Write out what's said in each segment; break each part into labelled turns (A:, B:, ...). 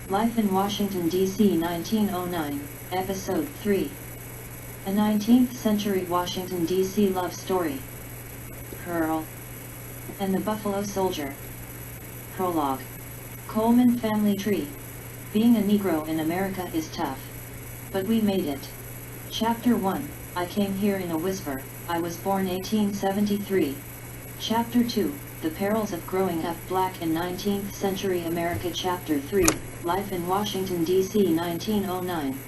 A: Life in Washington, D.C. 1909, Episode 3. A 19th-century Washington, D.C. love story. Pearl and the Buffalo Soldier. Prologue. Coleman family tree. Being a Negro in America is tough. But we made it. Chapter 1. I came here in a whisper. I was born 1873. Chapter 2. The perils of growing up black in 19th century America. Chapter 3. Life in Washington, D.C. 1909.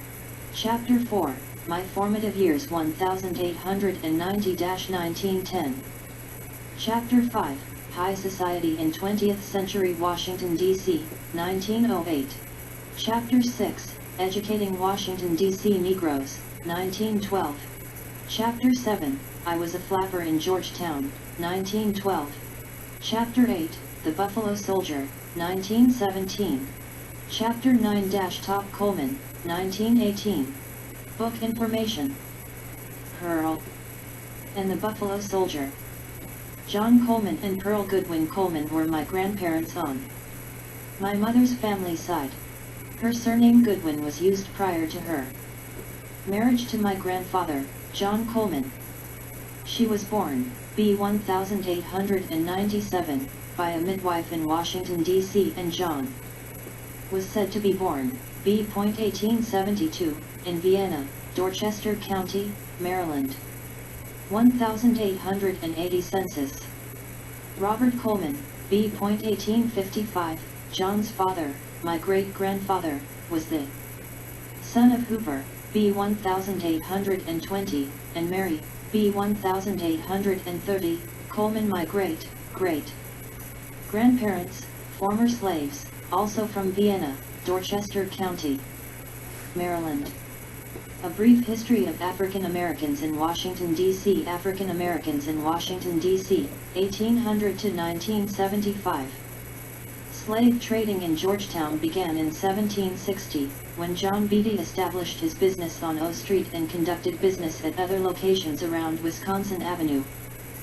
A: Chapter 4. My formative years 1890-1910. Chapter 5. High Society in 20th Century Washington, D.C., 1908. Chapter 6. Educating Washington, D.C. Negroes, 1912. Chapter 7. I was a flapper in Georgetown, 1912. Chapter 8. The Buffalo Soldier, 1917. Chapter 9. Top Coleman, 1918. Book information. Pearl and the Buffalo Soldier. John Coleman and Pearl Goodwin Coleman were my grandparents on my mother's family side. Her surname Goodwin was used prior to her marriage to my grandfather, John Coleman. She was born, B. 1897, by a midwife in Washington, D.C. and John was said to be born, B. 1872, in Vienna, Dorchester County, Maryland. 1880 Census. Robert Coleman, B. 1855, John's father, my great-grandfather, was the son of Hoover, B. 1820, and Mary, B. 1830, Coleman. My great-grandparents, former slaves, also from Vienna, Dorchester County, Maryland. A brief history of African Americans in Washington, D.C. African Americans in Washington, D.C., 1800 to 1975. Slave trading in Georgetown began in 1760, when John Beatty established his business on O Street and conducted business at other locations around Wisconsin Avenue.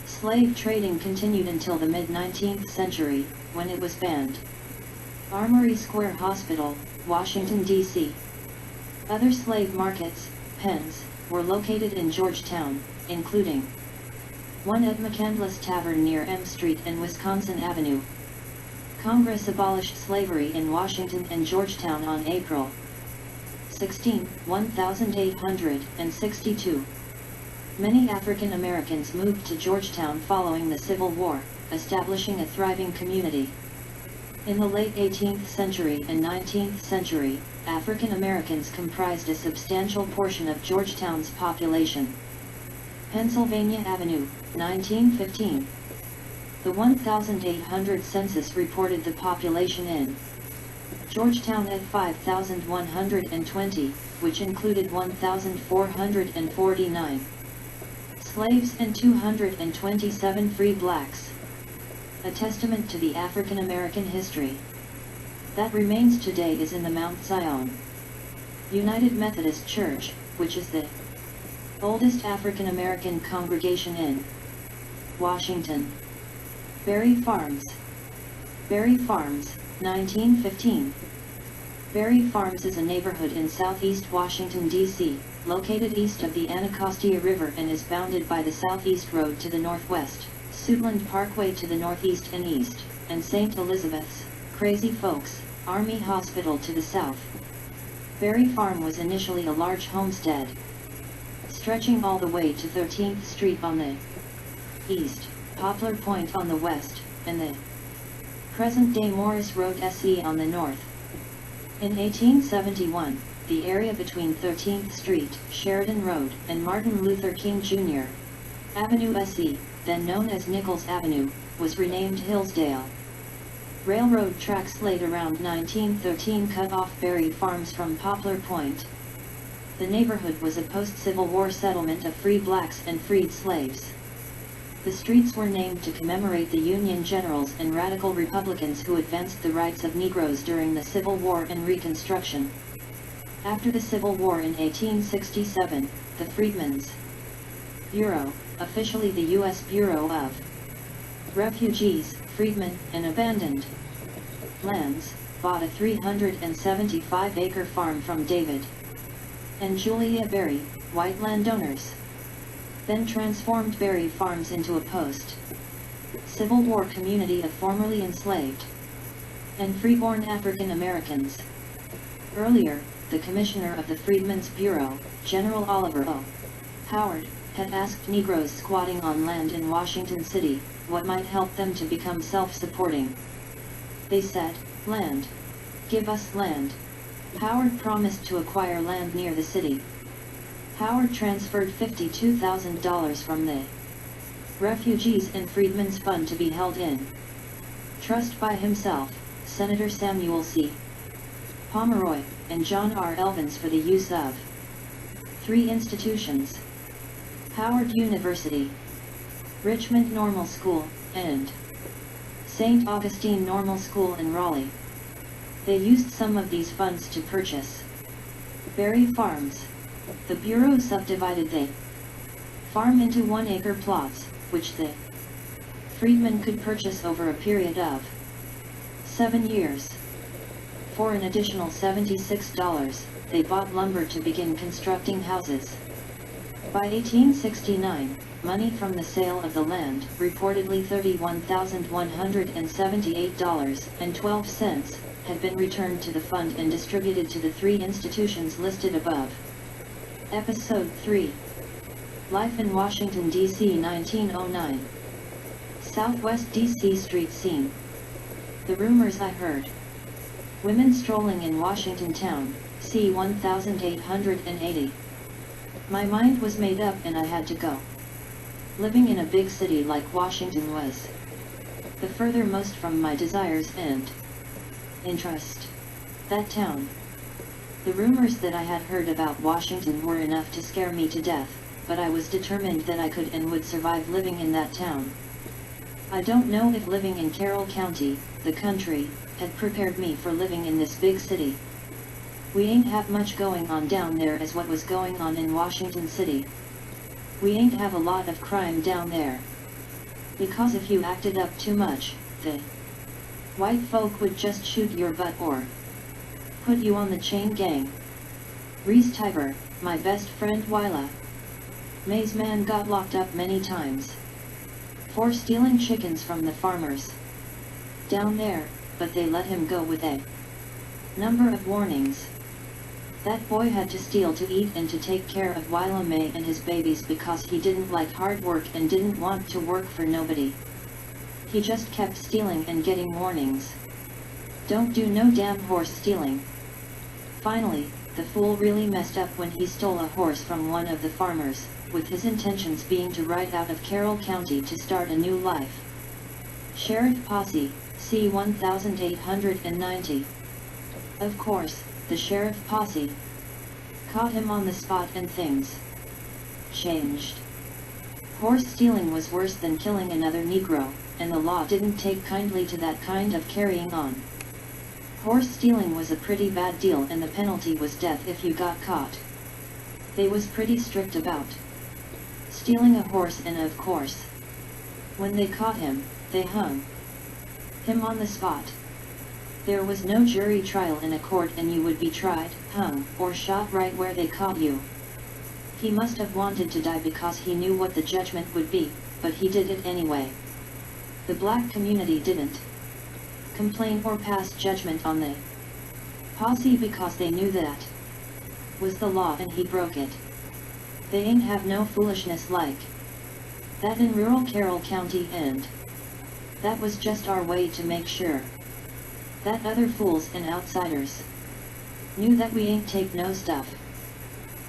A: Slave trading continued until the mid-19th century, when it was banned. Armory Square Hospital, Washington, D.C. Other slave markets, pens, were located in Georgetown, including one at McCandless Tavern near M Street and Wisconsin Avenue. Congress abolished slavery in Washington and Georgetown on April 16, 1862. Many African Americans moved to Georgetown following the Civil War, establishing a thriving community. In the late 18th century and 19th century, African Americans comprised a substantial portion of Georgetown's population. Pennsylvania Avenue, 1915. The 1800 census reported the population in Georgetown at 5,120, which included 1,449 slaves and 227 free blacks. A testament to the African American history that remains today is in the Mount Zion United Methodist Church, which is the oldest African American congregation in Washington. Berry Farms. Berry Farms, 1915. Berry Farms is a neighborhood in southeast Washington, D.C., located east of the Anacostia River and is bounded by the Southeast Road to the northwest, Suitland Parkway to the northeast and east, and St. Elizabeth's, Crazy Folks, Army Hospital to the south. Berry Farm was initially a large homestead, stretching all the way to 13th Street on the east, Poplar Point on the west, and the present-day Morris Road SE on the north. In 1871, the area between 13th Street, Sheridan Road, and Martin Luther King Jr. Avenue SE, then known as Nichols Avenue, was renamed Hillsdale. Railroad tracks laid around 1913 cut off Berry Farms from Poplar Point. The neighborhood was a post-Civil War settlement of free blacks and freed slaves. The streets were named to commemorate the Union generals and radical Republicans who advanced the rights of Negroes during the Civil War and Reconstruction. After the Civil War in 1867, the Freedmen's Bureau, officially the U.S. Bureau of Refugees, Freedmen, and Abandoned Lands, bought a 375-acre farm from David and Julia Berry, white landowners, then transformed Berry Farms into a post-Civil War community of formerly enslaved and freeborn African Americans. Earlier, the commissioner of the Freedmen's Bureau, General Oliver O. Howard, had asked Negroes squatting on land in Washington City what might help them to become self-supporting. They said, "Land. Give us land." Howard promised to acquire land near the city. Howard transferred $52,000 from the Refugees and Freedmen's Fund to be held in trust by himself, Senator Samuel C. Pomeroy, and John R. Elvins for the use of 3 institutions: Howard University, Richmond Normal School, and St. Augustine Normal School in Raleigh. They used some of these funds to purchase Berry Farms. The Bureau subdivided the farm into 1-acre plots, which the freedmen could purchase over a period of 7 years. For an additional $76, they bought lumber to begin constructing houses. By 1869, money from the sale of the land, reportedly $31,178.12, had been returned to the fund and distributed to the 3 institutions listed above. Episode 3. Life in Washington, D.C. 1909. Southwest D.C. street scene. The rumors I heard. Women strolling in Washington town, c. 1880. My mind was made up and I had to go. Living in a big city like Washington was the furthermost from my desires and interest. That town. The rumors that I had heard about Washington were enough to scare me to death, but I was determined that I could and would survive living in that town. I don't know if living in Carroll County, the country, had prepared me for living in this big city. We ain't have much going on down there as what was going on in Washington City. We ain't have a lot of crime down there. Because if you acted up too much, the white folk would just shoot your butt or put you on the chain gang. Reese Tiber, my best friend Willa May's man, got locked up many times for stealing chickens from the farmers down there, but they let him go with a number of warnings. That boy had to steal to eat and to take care of Willa May and his babies because he didn't like hard work and didn't want to work for nobody. He just kept stealing and getting warnings. Don't do no damn horse stealing. Finally, the fool really messed up when he stole a horse from one of the farmers, with his intentions being to ride out of Carroll County to start a new life. Sheriff Posse, c. 1890. Of course, the sheriff posse caught him on the spot and things changed. Horse stealing was worse than killing another Negro, and the law didn't take kindly to that kind of carrying on. Horse stealing was a pretty bad deal and the penalty was death if you got caught. They was pretty strict about stealing a horse, and of course, when they caught him, they hung him on the spot. There was no jury trial in a court and you would be tried, hung, or shot right where they caught you. He must have wanted to die because he knew what the judgment would be, but he did it anyway. The black community didn't complain or pass judgment on the posse because they knew that was the law and he broke it. They ain't have no foolishness like that in rural Carroll County, and that was just our way to make sure that other fools and outsiders knew that we ain't take no stuff.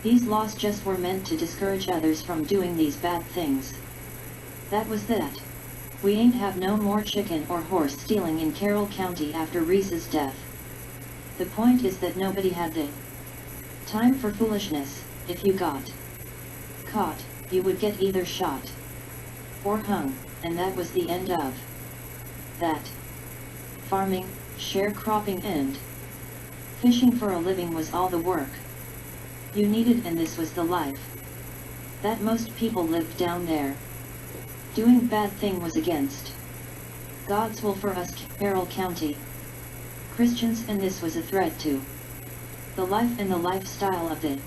A: These laws just were meant to discourage others from doing these bad things. That was that. We ain't have no more chicken or horse stealing in Carroll County after Reese's death. The point is that nobody had the time for foolishness. If you got caught, you would get either shot or hung, and that was the end of that. Farming, sharecropping and fishing for a living was all the work you needed, and this was the life that most people lived down there. Doing bad thing was against God's will for us. Carroll County Christians, and this was a threat to the life and the lifestyle of the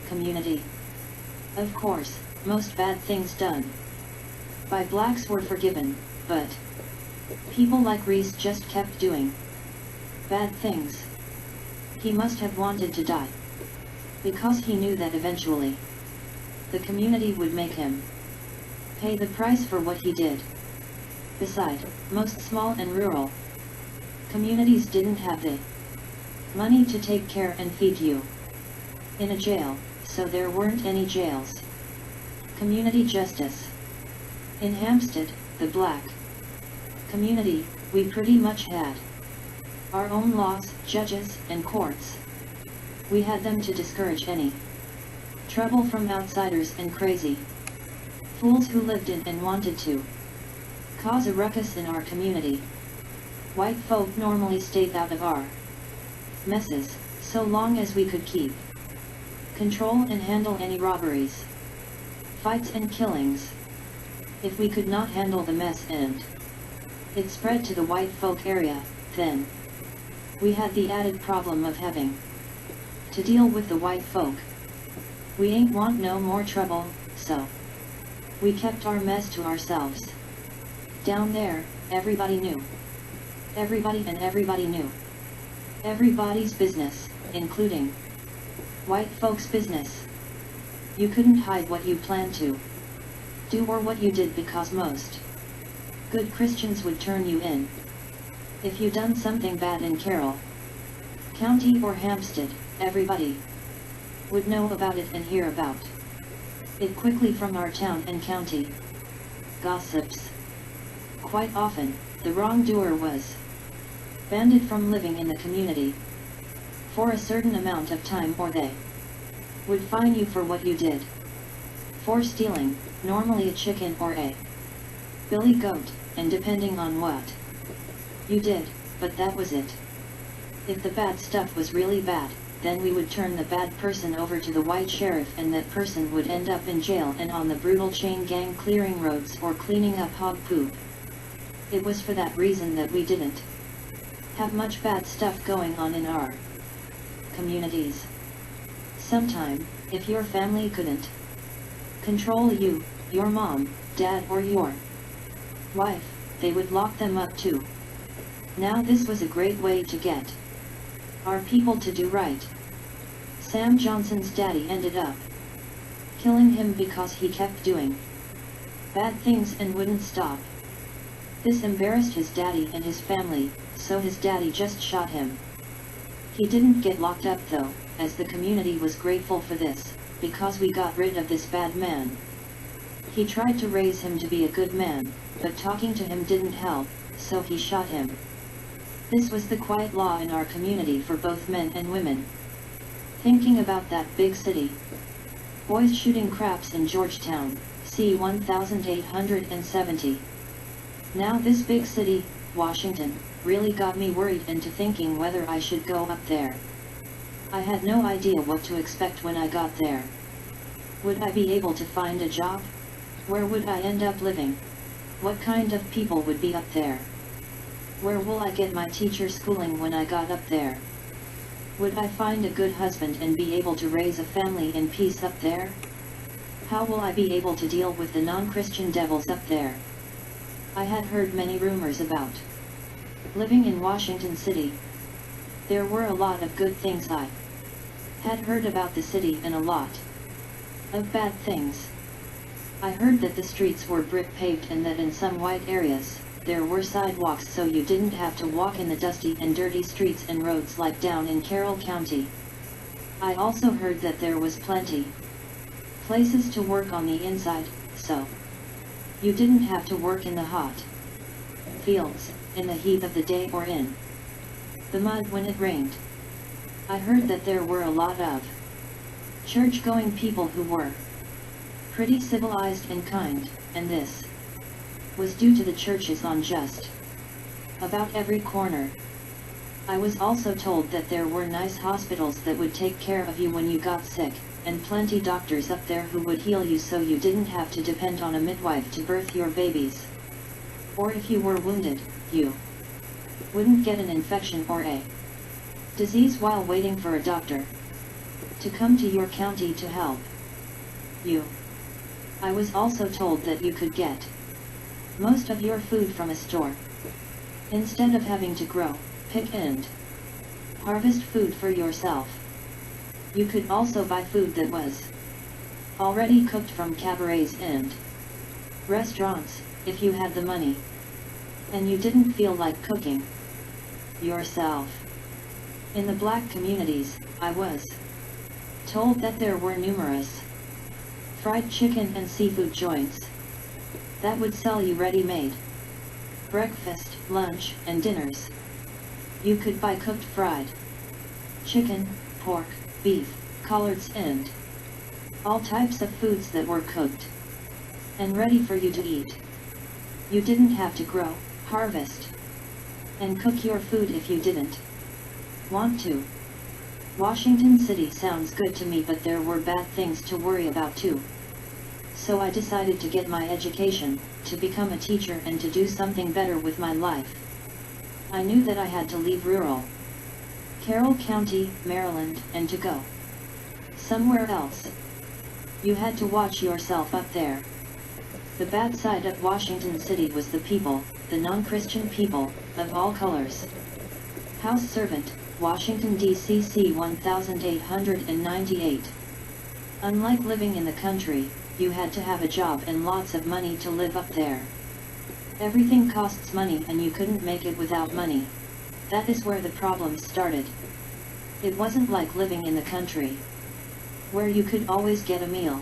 A: community. Of course, most bad things done by blacks were forgiven, but people like Reese just kept doing bad things. He must have wanted to die, because he knew that eventually the community would make him pay the price for what he did. Besides, most small and rural communities didn't have the money to take care and feed you in a jail, so there weren't any jails. Community justice. In Hampstead, the black community, we pretty much had our own laws, judges, and courts. We had them to discourage any trouble from outsiders and crazy fools who lived in and wanted to cause a ruckus in our community. White folk normally stayed out of our messes, so long as we could keep control and handle any robberies, fights and killings. If we could not handle the mess and it spread to the white folk area, then we had the added problem of having to deal with the white folk. We ain't want no more trouble, so we kept our mess to ourselves. Down there, everybody knew everybody, and everybody knew everybody's business, including white folks' business. You couldn't hide what you planned to do or what you did, because most good Christians would turn you in. If you done something bad in Carroll County or Hampstead, everybody would know about it and hear about it quickly from our town and county gossips. Quite often, the wrongdoer was banned from living in the community for a certain amount of time, or they would fine you for what you did. For stealing, normally a chicken or a billy goat, and depending on what you did, but that was it. If the bad stuff was really bad, then we would turn the bad person over to the white sheriff, and that person would end up in jail and on the brutal chain gang clearing roads or cleaning up hog poop. It was for that reason that we didn't have much bad stuff going on in our communities. Sometime, if your family couldn't control you, your mom, dad, or your wife, they would lock them up too. Now this was a great way to get our people to do right. Sam Johnson's daddy ended up killing him because he kept doing bad things and wouldn't stop. This embarrassed his daddy and his family, so his daddy just shot him. He didn't get locked up though, as the community was grateful for this, because we got rid of this bad man. He tried to raise him to be a good man, but talking to him didn't help, so he shot him. This was the quiet law in our community for both men and women. Thinking about that big city. Boys shooting craps in Georgetown, c. 1870. Now this big city, Washington, really got me worried into thinking whether I should go up there. I had no idea what to expect when I got there. Would I be able to find a job? Where would I end up living? What kind of people would be up there? Where will I get my teacher schooling when I got up there? Would I find a good husband and be able to raise a family in peace up there? How will I be able to deal with the non-Christian devils up there? I had heard many rumors about living in Washington City. There were a lot of good things I had heard about the city, and a lot of bad things. I heard that the streets were brick paved and that in some white areas, there were sidewalks so you didn't have to walk in the dusty and dirty streets and roads like down in Carroll County. I also heard that there was plenty places to work on the inside, so you didn't have to work in the hot fields, in the heat of the day, or in the mud when it rained. I heard that there were a lot of church-going people who were pretty civilized and kind, and this was due to the churches on just about every corner. I was also told that there were nice hospitals that would take care of you when you got sick, and plenty doctors up there who would heal you so you didn't have to depend on a midwife to birth your babies. Or if you were wounded, you wouldn't get an infection or a disease while waiting for a doctor to come to your county to help you. I was also told that you could get most of your food from a store, instead of having to grow, pick and harvest food for yourself. You could also buy food that was already cooked from cabarets and restaurants, if you had the money, and you didn't feel like cooking yourself. In the black communities, I was told that there were numerous fried chicken and seafood joints that would sell you ready-made breakfast, lunch, and dinners. You could buy cooked fried chicken, pork, beef, collards, and all types of foods that were cooked and ready for you to eat. You didn't have to grow, harvest, and cook your food if you didn't want to. Washington City sounds good to me, but there were bad things to worry about too. So I decided to get my education, to become a teacher and to do something better with my life. I knew that I had to leave rural Carroll County, Maryland, and to go somewhere else. You had to watch yourself up there. The bad side of Washington City was the people, the non-Christian people, of all colors. House Servant, Washington, D.C. C. 1898. Unlike living in the country, you had to have a job and lots of money to live up there. Everything costs money and you couldn't make it without money. That is where the problems started. It wasn't like living in the country, where you could always get a meal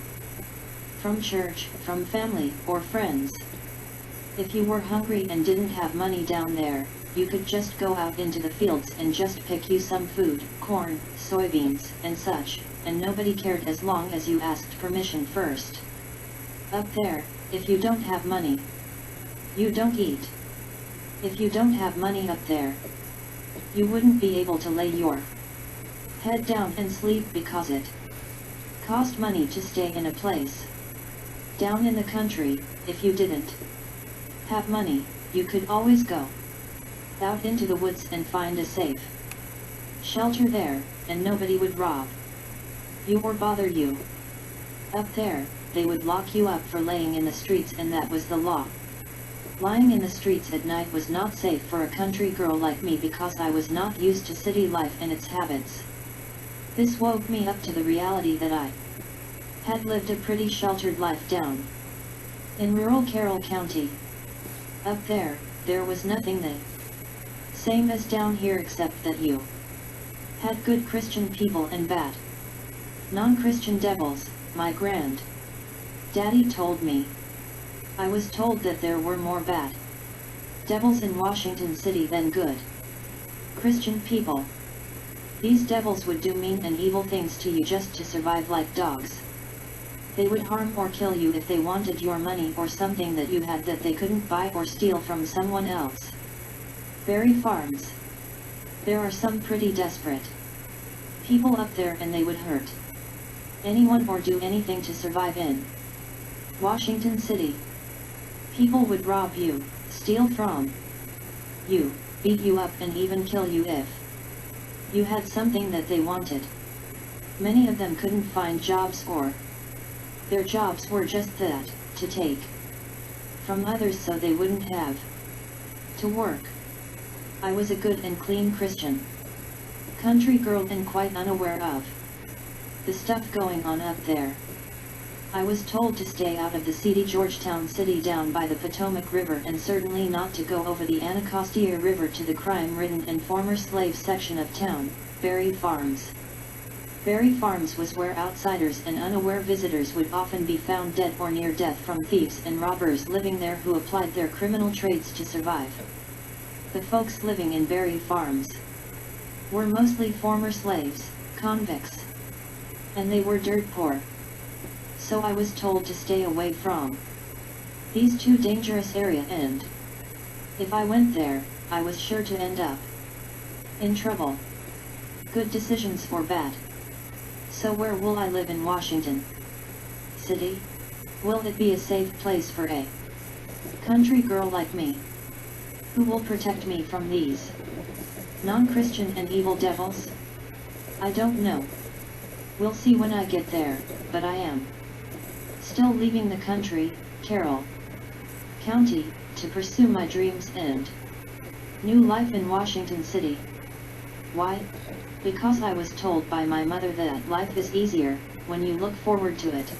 A: from church, from family, or friends. If you were hungry and didn't have money down there, you could just go out into the fields and just pick you some food, corn, soybeans, and such, and nobody cared as long as you asked permission first. Up there, if you don't have money, you don't eat. If you don't have money up there, you wouldn't be able to lay your head down and sleep because it cost money to stay in a place. Down in the country, if you didn't have money, you could always go out into the woods and find a safe shelter there, and nobody would rob you or bother you. Up there, they would lock you up for laying in the streets, and that was the law. Lying in the streets at night was not safe for a country girl like me because I was not used to city life and its habits. This woke me up to the reality that I had lived a pretty sheltered life down in rural Carroll County. Up there, there was nothing the same as down here except that you had good Christian people and bad non-Christian devils, my Daddy told me. I was told that there were more bad devils in Washington City than good Christian people. These devils would do mean and evil things to you just to survive, like dogs. They would harm or kill you if they wanted your money or something that you had that they couldn't buy or steal from someone else. Berry farms. There are some pretty desperate people up there, and they would hurt anyone or do anything to survive in Washington City. People would rob you, steal from you, beat you up, and even kill you if you had something that they wanted. Many of them couldn't find jobs, or their jobs were just that, to take from others so they wouldn't have to work. I was a good and clean Christian country girl and quite unaware of the stuff going on up there. I was told to stay out of the seedy Georgetown City down by the Potomac River, and certainly not to go over the Anacostia River to the crime-ridden and former slave section of town, Berry Farms. Berry Farms was where outsiders and unaware visitors would often be found dead or near death from thieves and robbers living there who applied their criminal trades to survive. The folks living in Berry Farms were mostly former slaves, convicts, and they were dirt poor. So I was told to stay away from these two dangerous areas, and if I went there, I was sure to end up in trouble. Good decisions or bad. So where will I live in Washington City? Will it be a safe place for a country girl like me? Who will protect me from these non-Christian and evil devils? I don't know. We'll see when I get there, but I am still leaving the country, Carroll County, to pursue my dreams and new life in Washington City. Why? Because I was told by my mother that life is easier when you look forward to it.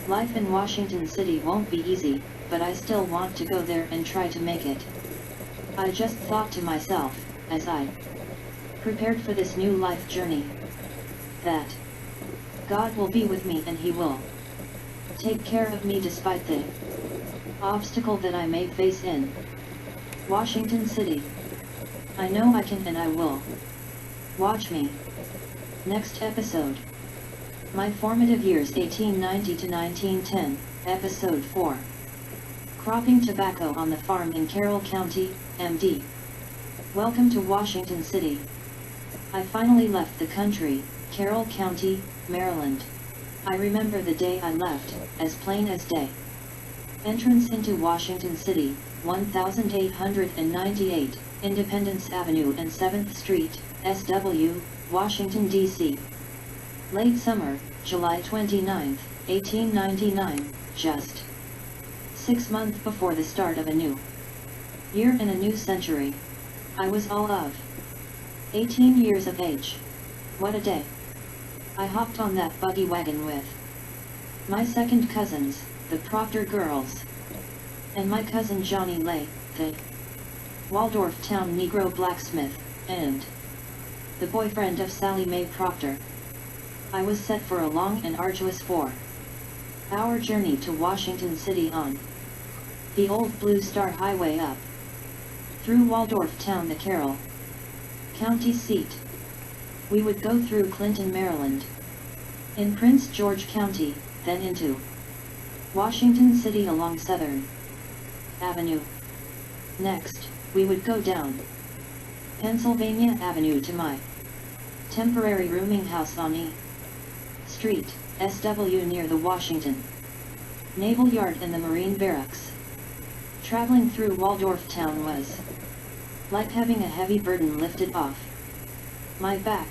A: Life in Washington City won't be easy, but I still want to go there and try to make it. I just thought to myself, as I prepared for this new life journey, that God will be with me and He will take care of me despite the obstacle that I may face in Washington City. I know I can and I will. Watch me. Next episode. My formative years 1890 to 1910, Episode 4. Cropping tobacco on the farm in Carroll County, MD. Welcome to Washington City. I finally left the country, Carroll County, Maryland. I remember the day I left, as plain as day. Entrance into Washington City, 1898, Independence Avenue and 7th Street, SW, Washington, D.C. Late summer, July 29, 1899, just 6 months before the start of a new year and a new century. I was all of 18 years of age. What a day. I hopped on that buggy wagon with my second cousins, the Proctor girls, and my cousin Johnny Lay, the Waldorf Town Negro blacksmith, and the boyfriend of Sally Mae Proctor. I was set for a long and arduous 4-hour journey to Washington City on the old Blue Star Highway up through Waldorf Town, the Carroll County seat. We would go through Clinton, Maryland, in Prince George County, then into Washington City along Southern Avenue. Next, we would go down Pennsylvania Avenue to my temporary rooming house on E Street, SW, near the Washington Naval Yard and the Marine Barracks. Traveling through Waldorf Town was like having a heavy burden lifted off my back.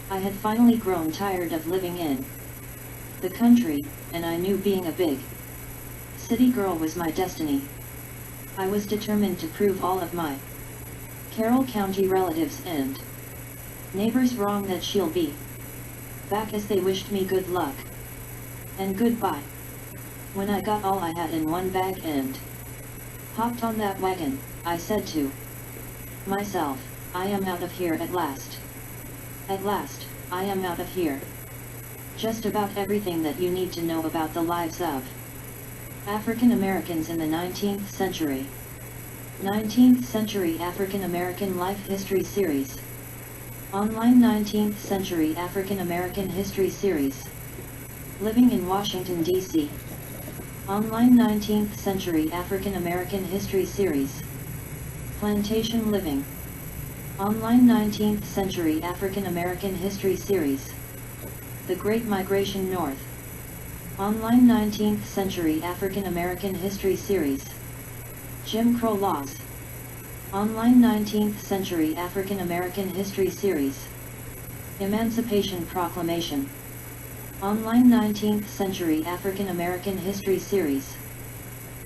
A: I had finally grown tired of living in the country, and I knew being a big city girl was my destiny. I was determined to prove all of my Carroll County relatives and neighbors wrong, that she'll be back as they wished me good luck and goodbye. When I got all I had in one bag and hopped on that wagon, I said to myself, I am out of here at last. At last, I am out of here. Just about everything that you need to know about the lives of African Americans in the 19th century. 19th Century African American Life History Series. Online 19th Century African American History Series. Living in Washington, D.C. Online 19th Century African American History Series. Plantation Living. Online 19th Century African American History Series. The Great Migration North. Online 19th Century African American History Series. Jim Crow Laws. Online 19th Century African American History Series. Emancipation Proclamation. Online 19th Century African American History Series.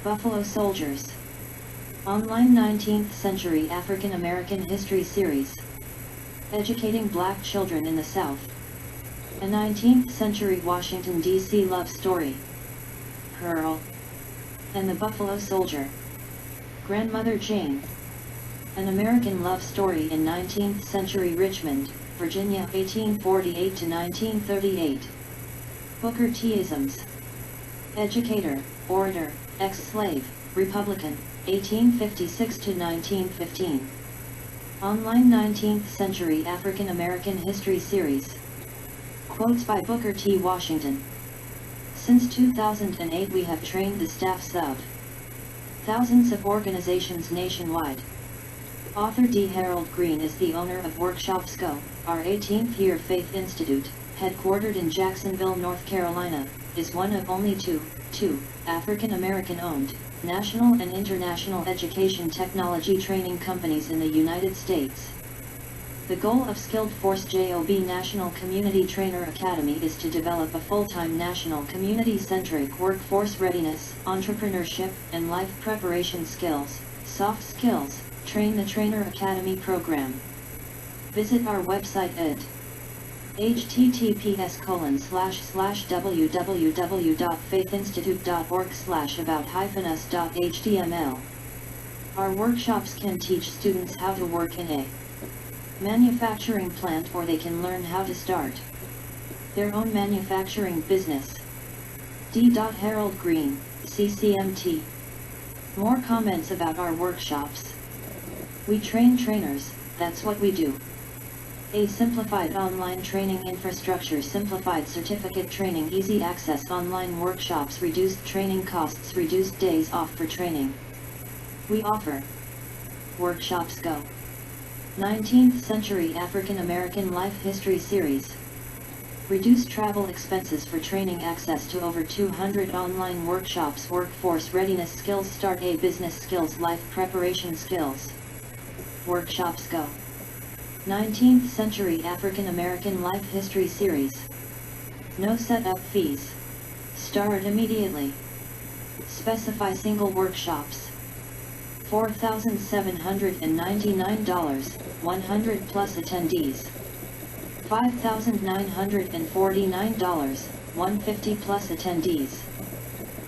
A: Buffalo Soldiers. Online 19th Century African American History Series. Educating Black Children in the South. A 19th Century Washington, D.C. Love Story. Pearl and the Buffalo Soldier. Grandmother Jane. An American Love Story in 19th Century Richmond, Virginia, 1848 to 1938. Booker T-isms. Educator, orator, ex-slave, Republican, 1856 to 1915. Online 19th Century African American History Series. Quotes by Booker T. Washington. Since 2008 we have trained the staffs of thousands of organizations nationwide. Author D. Harold Green is the owner of Workshops Go, our 18th year Faith Institute, headquartered in Jacksonville, North Carolina, is one of only two African American owned national and international education technology training companies in the United States. The goal of Skilled Force Job National Community Trainer Academy is to develop a full-time national community-centric workforce readiness, entrepreneurship, and life preparation skills, soft skills, Train the Trainer Academy program. Visit our website at https://www.faithinstitute.org/about-us.html. Our workshops can teach students how to work in a manufacturing plant, or they can learn how to start their own manufacturing business. D. Harold Green, CCMT. More comments about our workshops. We train trainers, that's what we do. A simplified online training infrastructure, simplified certificate training, easy access online workshops, reduced training costs, reduced days off for training. We offer Workshops Go 19th Century African American Life History Series. Reduced travel expenses for training, access to over 200 online workshops, workforce readiness skills, start a business skills, life preparation skills. Workshops Go 19th Century African American Life History Series. No setup fees. Start immediately. Specify single workshops. $4,799, 100 plus attendees. $5,949, 150 plus attendees.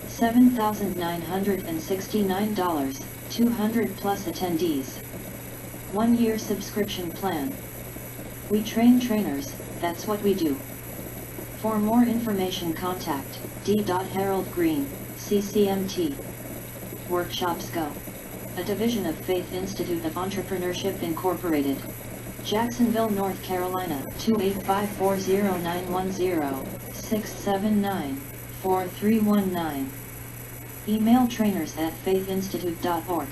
A: $7,969, 200 plus attendees. 1 year subscription plan. We train trainers, that's what we do. For more information, contact D. Harold Green, CCMT. Workshops Go, a division of Faith Institute of Entrepreneurship Incorporated. Jacksonville, North Carolina, 28540910679-4319. Email trainers@faithinstitute.org.